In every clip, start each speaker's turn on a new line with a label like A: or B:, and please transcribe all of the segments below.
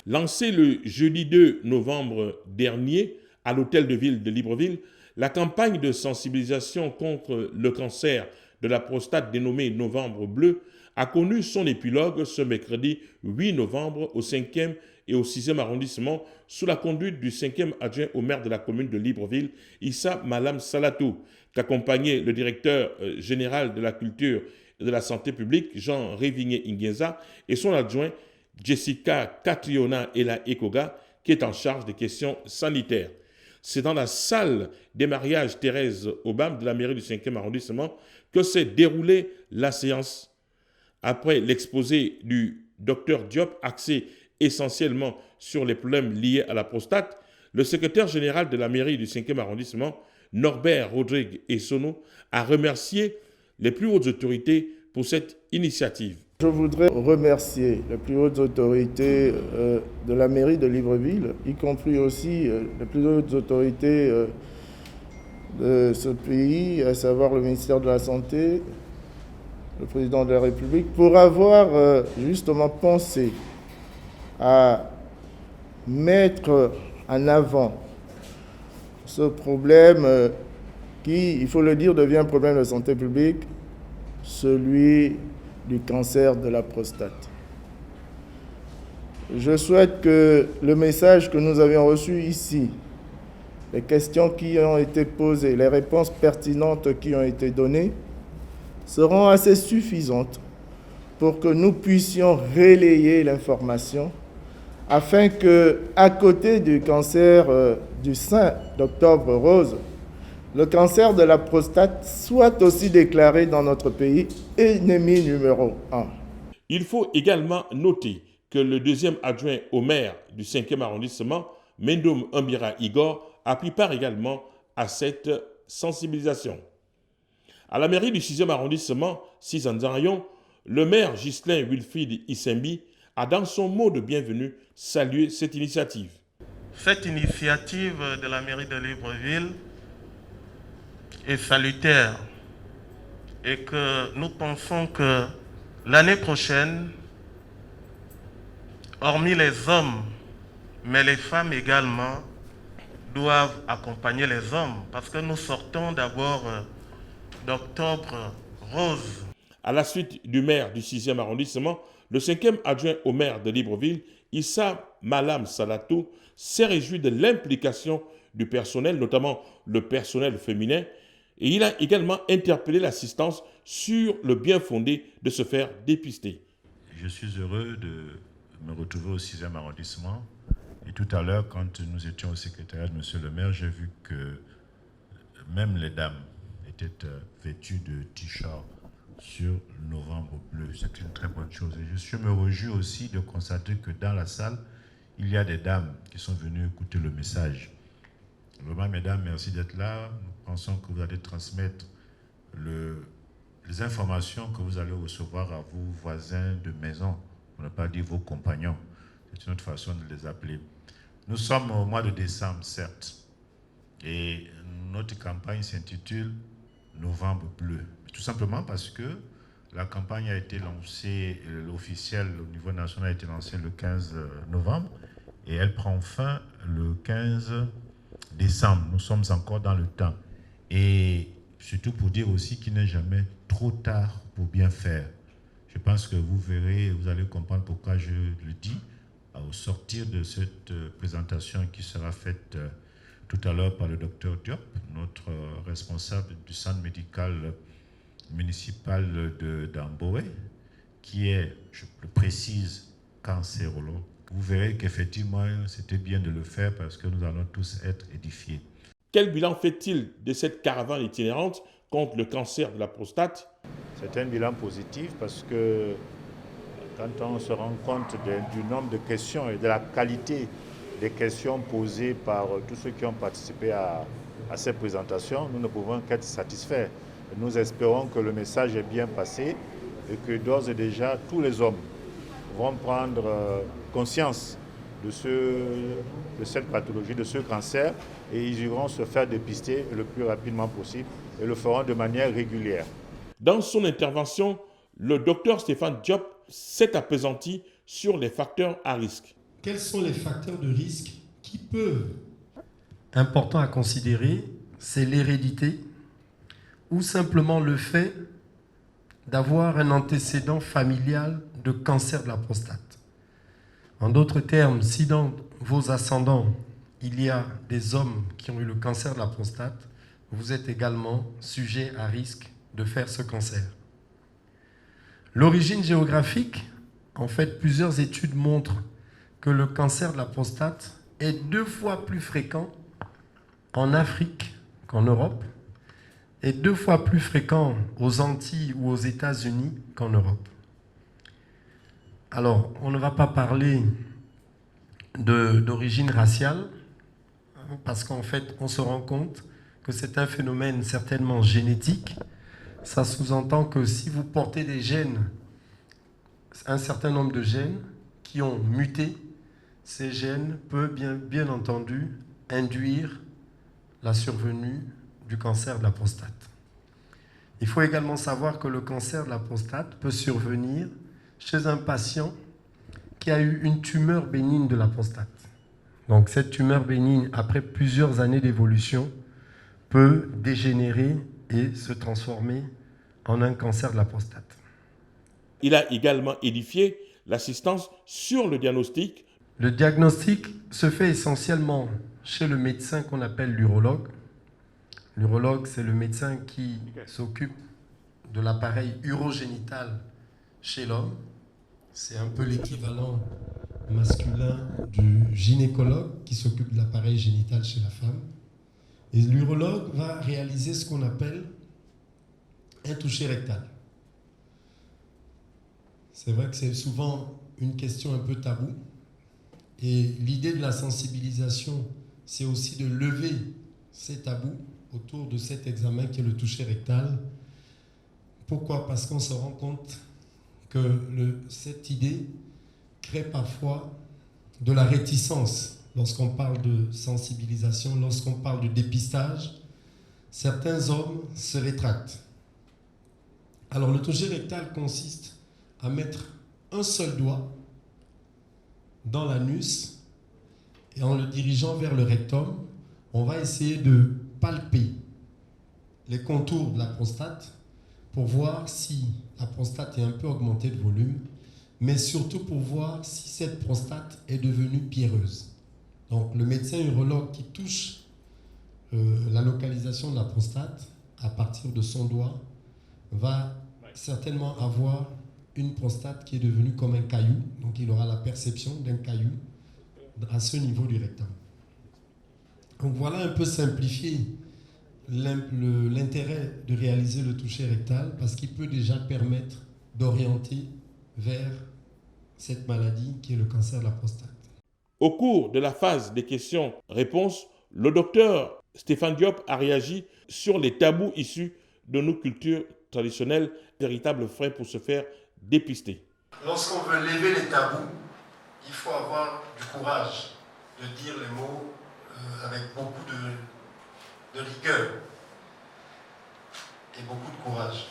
A: Lancée le jeudi 2 novembre dernier à l'hôtel de ville de Libreville, la campagne de sensibilisation contre le cancer de la prostate dénommée Novembre Bleu a connu son épilogue ce mercredi 8 novembre au 5e et au 6e arrondissement sous la conduite du 5e adjoint au maire de la commune de Libreville, Issa Malam Salatou, qu'accompagnait le directeur général de la culture et de la santé publique, Jean Révigné Ingenza, et son adjoint, Jessica Catriona Ela Ekoga, qui est en charge des questions sanitaires. C'est dans la salle des mariages Thérèse Obam de la mairie du 5e arrondissement que s'est déroulée la séance. Après l'exposé du Dr Diop, axé essentiellement sur les problèmes liés à la prostate, le secrétaire général de la mairie du 5e arrondissement, Norbert Rodrigue Essono, a remercié les plus hautes autorités pour cette initiative.
B: Je voudrais remercier les plus hautes autorités de la mairie de Libreville, y compris aussi les plus hautes autorités de ce pays, à savoir le ministère de la Santé, le président de la République, pour avoir justement pensé à mettre en avant ce problème qui, il faut le dire, devient un problème de santé publique, celui du cancer de la prostate. Je souhaite que le message que nous avions reçu ici, les questions qui ont été posées, les réponses pertinentes qui ont été données, seront assez suffisantes pour que nous puissions relayer l'information afin que, à côté du cancer du sein d'Octobre Rose, le cancer de la prostate soit aussi déclaré dans notre pays ennemi numéro 1.
A: Il faut également noter que le deuxième adjoint au maire du 5e arrondissement, Mendoum Ambira Igor, a pris part également à cette sensibilisation. À la mairie du 6e arrondissement, Cizanzarion, le maire Ghislain Wilfried Issembi a dans son mot de bienvenue salué cette initiative.
C: Cette initiative de la mairie de Libreville est salutaire et que nous pensons que l'année prochaine, hormis les hommes, mais les femmes également, doivent accompagner les hommes parce que nous sortons d'abord d'Octobre Rose.
A: À la suite du maire du 6e arrondissement, le 5e adjoint au maire de Libreville, Issa Malam Salatou, s'est réjoui de l'implication du personnel, notamment le personnel féminin, et il a également interpellé l'assistance sur le bien fondé de se faire dépister.
D: Je suis heureux de me retrouver au 6e arrondissement. Et tout à l'heure, quand nous étions au secrétariat de monsieur le maire, j'ai vu que même les dames étaient vêtues de t-shirts sur Novembre Bleu. C'est une très bonne chose. Et je me réjouis aussi de constater que dans la salle, il y a des dames qui sont venues écouter le message. Vraiment, mesdames, merci d'être là. Nous pensons que vous allez transmettre les informations que vous allez recevoir à vos voisins de maison, pour ne pas dire vos compagnons. C'est une autre façon de les appeler. Nous sommes au mois de décembre, certes, et notre campagne s'intitule Novembre Bleu. Tout simplement parce que la campagne a été lancée, l'officiel au niveau national a été lancé le 15 novembre, et elle prend fin le 15 décembre. Nous sommes encore dans le temps. Et surtout pour dire aussi qu'il n'est jamais trop tard pour bien faire. Je pense que vous verrez, vous allez comprendre pourquoi je le dis au sortir de cette présentation qui sera faite tout à l'heure par le docteur Diop, notre responsable du centre médical municipal d'Amboé, qui est, je le précise, cancérologue. Vous verrez qu'effectivement, c'était bien de le faire parce que nous allons tous être édifiés.
A: Quel bilan fait-il de cette caravane itinérante contre le cancer de la prostate?
D: C'est un bilan positif parce que quand on se rend compte du nombre de questions et de la qualité des questions posées par tous ceux qui ont participé à cette présentation, nous ne pouvons qu'être satisfaits. Nous espérons que le message est bien passé et que d'ores et déjà tous les hommes vont prendre conscience de cette pathologie, de ce cancer, et ils iront se faire dépister le plus rapidement possible et le feront de manière régulière.
A: Dans son intervention, le docteur Stéphane Diop s'est appesanti sur les facteurs à risque.
E: quels sont les facteurs de risque qui peuvent... Important à considérer, c'est l'hérédité ou simplement le fait d'avoir un antécédent familial de cancer de la prostate. En d'autres termes, si dans vos ascendants, il y a des hommes qui ont eu le cancer de la prostate, vous êtes également sujet à risque de faire ce cancer. L'origine géographique, en fait, plusieurs études montrent que le cancer de la prostate est 2 fois plus fréquent en Afrique qu'en Europe et 2 fois plus fréquent aux Antilles ou aux États-Unis qu'en Europe. Alors, on ne va pas parler d'origine raciale parce qu'en fait, on se rend compte que c'est un phénomène certainement génétique. Ça sous-entend que si vous portez des gènes, un certain nombre de gènes qui ont muté, ces gènes peuvent bien entendu induire la survenue du cancer de la prostate. Il faut également savoir que le cancer de la prostate peut survenir chez un patient qui a eu une tumeur bénigne de la prostate. Donc cette tumeur bénigne, après plusieurs années d'évolution, peut dégénérer et se transformer en un cancer de la prostate.
A: Il a également édifié l'assistance sur le diagnostic.
E: Le diagnostic se fait essentiellement chez le médecin qu'on appelle l'urologue. L'urologue, c'est le médecin qui s'occupe de l'appareil urogénital chez l'homme. C'est un peu l'équivalent masculin du gynécologue qui s'occupe de l'appareil génital chez la femme. Et l'urologue va réaliser ce qu'on appelle un toucher rectal. C'est vrai que c'est souvent une question un peu taboue. Et l'idée de la sensibilisation, c'est aussi de lever ces tabous autour de cet examen qui est le toucher rectal. Pourquoi? Parce qu'on se rend compte que cette idée crée parfois de la réticence lorsqu'on parle de sensibilisation, lorsqu'on parle de dépistage. Certains hommes se rétractent. Alors le toucher rectal consiste à mettre un seul doigt dans l'anus et en le dirigeant vers le rectum, on va essayer de palper les contours de la prostate pour voir si la prostate est un peu augmentée de volume, mais surtout pour voir si cette prostate est devenue pierreuse. Donc le médecin urologue qui touche la localisation de la prostate à partir de son doigt va certainement avoir une prostate qui est devenue comme un caillou, donc il aura la perception d'un caillou à ce niveau du rectum. Donc voilà un peu simplifié l'intérêt de réaliser le toucher rectal parce qu'il peut déjà permettre d'orienter vers cette maladie qui est le cancer de la prostate.
A: Au cours de la phase des questions-réponses, le docteur Stéphane Diop a réagi sur les tabous issus de nos cultures traditionnelles, véritables freins pour se faire dépister.
E: Lorsqu'on veut lever les tabous, il faut avoir du courage de dire les mots avec beaucoup de rigueur et beaucoup de courage.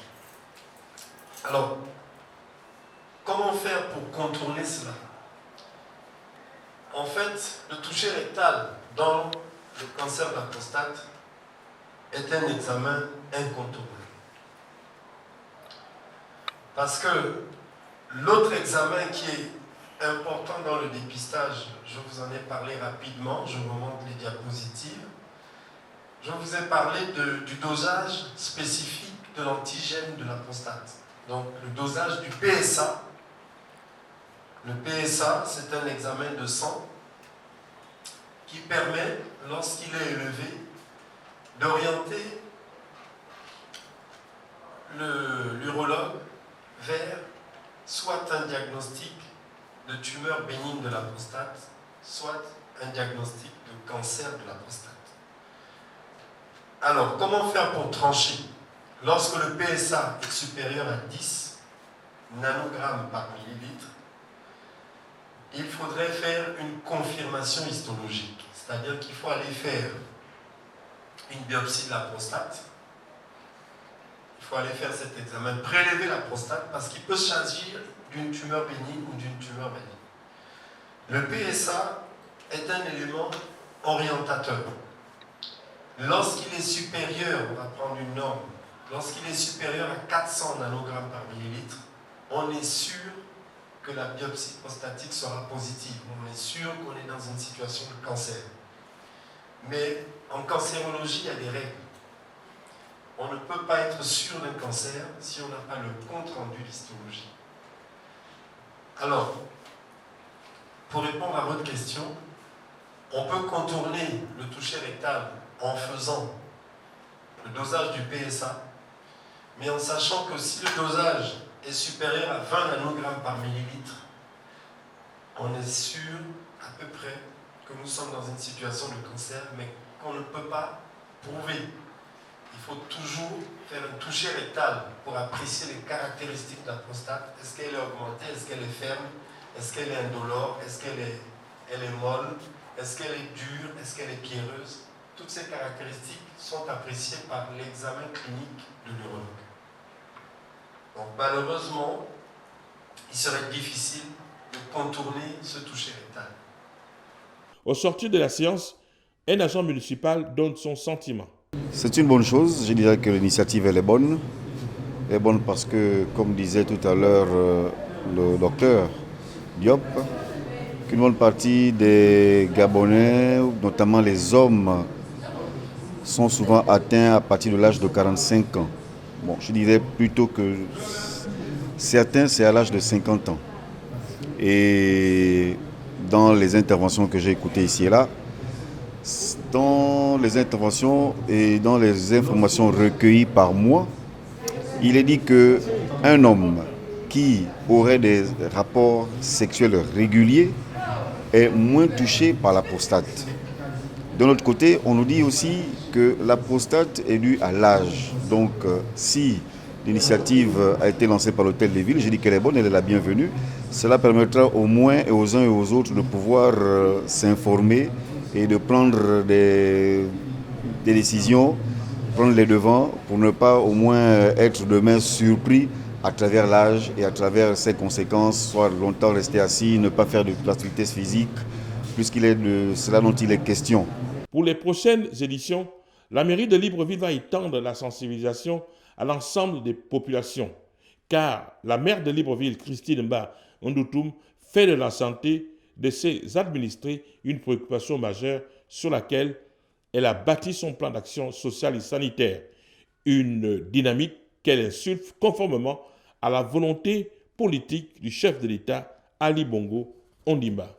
E: Alors, comment faire pour contourner cela? En fait, le toucher rectal dans le cancer de la prostate est un examen incontournable. Parce que l'autre examen qui est important dans le dépistage, je vous en ai parlé rapidement, je vous montre les diapositives. Je vous ai parlé du dosage spécifique de l'antigène de la prostate. Donc le dosage du PSA. Le PSA, c'est un examen de sang qui permet, lorsqu'il est élevé, d'orienter l'urologue vers soit un diagnostic de tumeur bénigne de la prostate, soit un diagnostic de cancer de la prostate. Alors, comment faire pour trancher? Lorsque le PSA est supérieur à 10 nanogrammes par millilitre, il faudrait faire une confirmation histologique, c'est-à-dire qu'il faut aller faire une biopsie de la prostate. Il faut aller faire cet examen, prélever la prostate, parce qu'il peut s'agir d'une tumeur bénigne ou d'une tumeur maligne. Le PSA est un élément orientateur. Lorsqu'il est supérieur, on va prendre une norme, lorsqu'il est supérieur à 400 nanogrammes par millilitre, on est sûr que la biopsie prostatique sera positive. On est sûr qu'on est dans une situation de cancer. Mais en cancérologie, il y a des règles. On ne peut pas être sûr d'un cancer si on n'a pas le compte rendu d'histologie. Alors, pour répondre à votre question, on peut contourner le toucher rectal en faisant le dosage du PSA, mais en sachant que si le dosage est supérieur à 20 nanogrammes par millilitre, on est sûr à peu près que nous sommes dans une situation de cancer, mais qu'on ne peut pas prouver. Il faut toujours faire un toucher rectal pour apprécier les caractéristiques de la prostate. Est-ce qu'elle est augmentée? Est-ce qu'elle est ferme? Est-ce qu'elle est indolore? Est-ce qu'elle est molle? Est-ce qu'elle est dure? Est-ce qu'elle est pierreuse? Toutes ces caractéristiques sont appréciées par l'examen clinique de l'urologue. Donc malheureusement, il serait difficile de contourner ce toucher rectal.
A: Au sortir de la séance, un agent municipal donne son sentiment.
F: C'est une bonne chose, je dirais que l'initiative elle est bonne. Elle est bonne parce que, comme disait tout à l'heure le docteur Diop, qu'une bonne partie des Gabonais, notamment les hommes, sont souvent atteints à partir de l'âge de 45 ans. Bon, je dirais plutôt que certains, c'est à l'âge de 50 ans. Et dans les interventions que j'ai écoutées ici et là, dans les interventions et dans les informations recueillies par moi, il est dit qu'un homme qui aurait des rapports sexuels réguliers est moins touché par la prostate. De l'autre côté, on nous dit aussi que la prostate est due à l'âge. Donc, si l'initiative a été lancée par l'Hôtel des Villes, je dis qu'elle est bonne, elle est la bienvenue. Cela permettra au moins aux uns et aux autres de pouvoir s'informer et de prendre des décisions, prendre les devants pour ne pas au moins être demain surpris à travers l'âge et à travers ses conséquences, soit longtemps rester assis, ne pas faire de l'activité physique, puisqu'il est de cela dont il est question.
A: Pour les prochaines éditions, la mairie de Libreville va étendre la sensibilisation à l'ensemble des populations, car la maire de Libreville, Christine Mba Ndoutoum, fait de la santé de ses administrés une préoccupation majeure sur laquelle elle a bâti son plan d'action sociale et sanitaire, une dynamique qu'elle insuffle conformément à la volonté politique du chef de l'État, Ali Bongo Ondimba.